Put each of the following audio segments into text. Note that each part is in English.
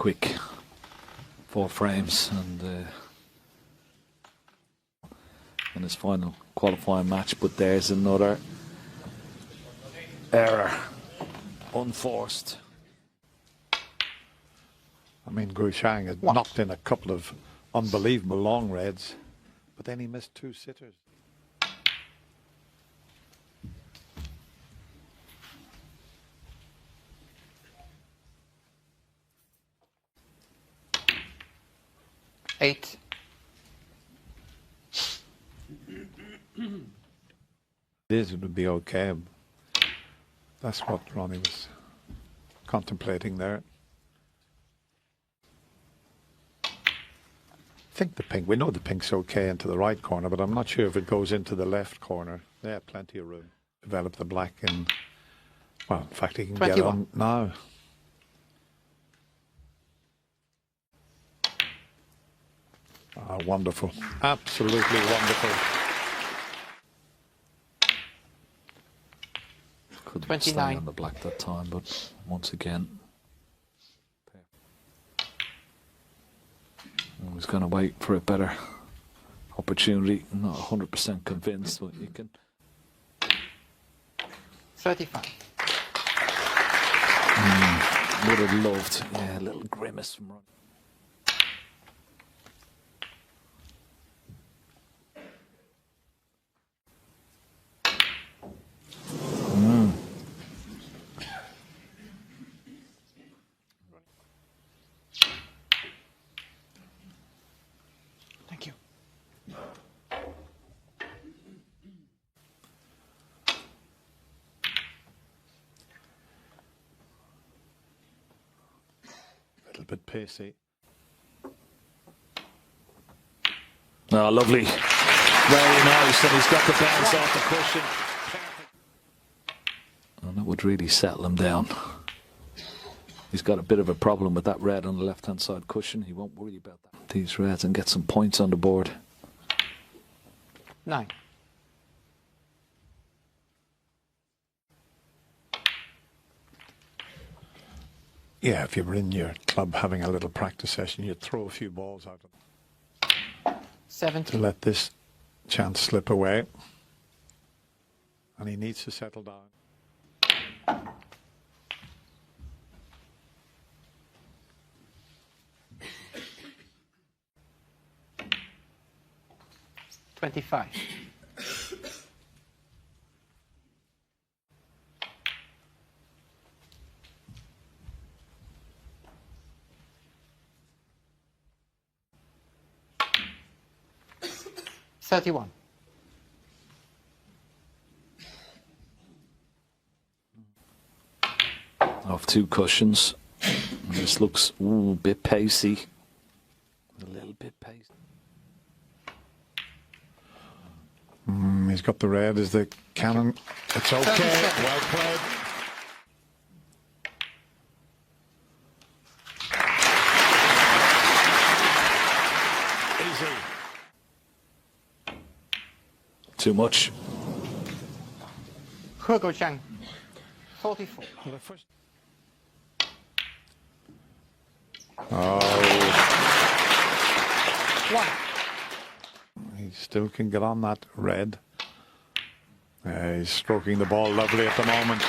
quick 4 frames, and in his final qualifying match. But there's another error, unforced. I mean, Guoqiang had knocked in a couple of unbelievable long reds, but then he missed 2 sitters. Eight. It would be okay. That's what Ronnie was contemplating there. I think the pink, we know the pink's okay into the right corner, but I'm not sure if it goes into the left corner. Yeah, plenty of room. Develop the black in, well, in fact, he can 21. get on now. Ah, wonderful. Absolutely wonderful. Could 29. stay on the black that time, but once again, I was going to wait for a better opportunity. I'm not 100% convinced, but you can. 35. Would have loved, yeah, a little grimace from Ronnie. Thank you. A little bit pacey. Oh, lovely. Very nice, and he's got the bounce off the cushion. And that would really settle him down. He's got a bit of a problem with that red on the left-hand side cushion. He won't worry about that. These reds and get some points on the board. 9. Yeah, if you were in your club having a little practice session, you'd throw a few balls out to 17. let this chance slip away. And he needs to settle down. 25. $31. Off 2 cushions. And this looks a bit pacey. A little bit pacey. He's got the red as the cannon. It's okay. Well played. Easy. Too much. Guoqiang. 44. Oh. 1. He still can get on that red. He's stroking the ball lovely at the moment.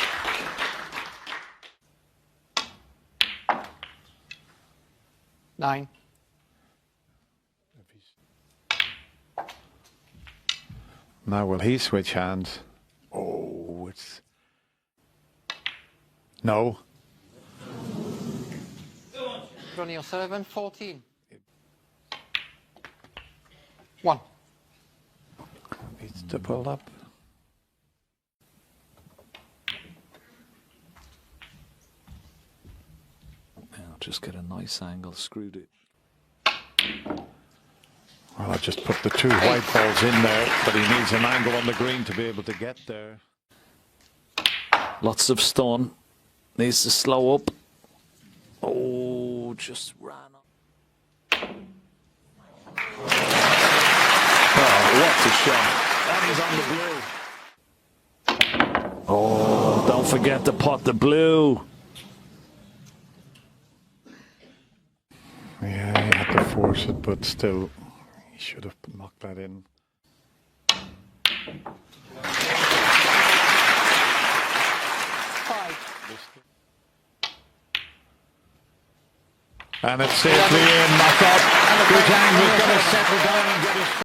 Nine. Now will he switch hands? Oh, it's... No. Ronnie O'Sullivan. 14. 1. Needs to pull up. I'll just get a nice angle, screwed it. Well, I just put the 2 white balls in there, but he needs an angle on the green to be able to get there. Lots of stun. Needs to slow up. Oh, just ran up. Oh, what a shot. That is on the blue. Oh, don't forget to pot the blue. Yeah, he had to force it, but still, he should have knocked that in. Five. And it's safely in, knocked up. Guoqiang was going to settle down and get his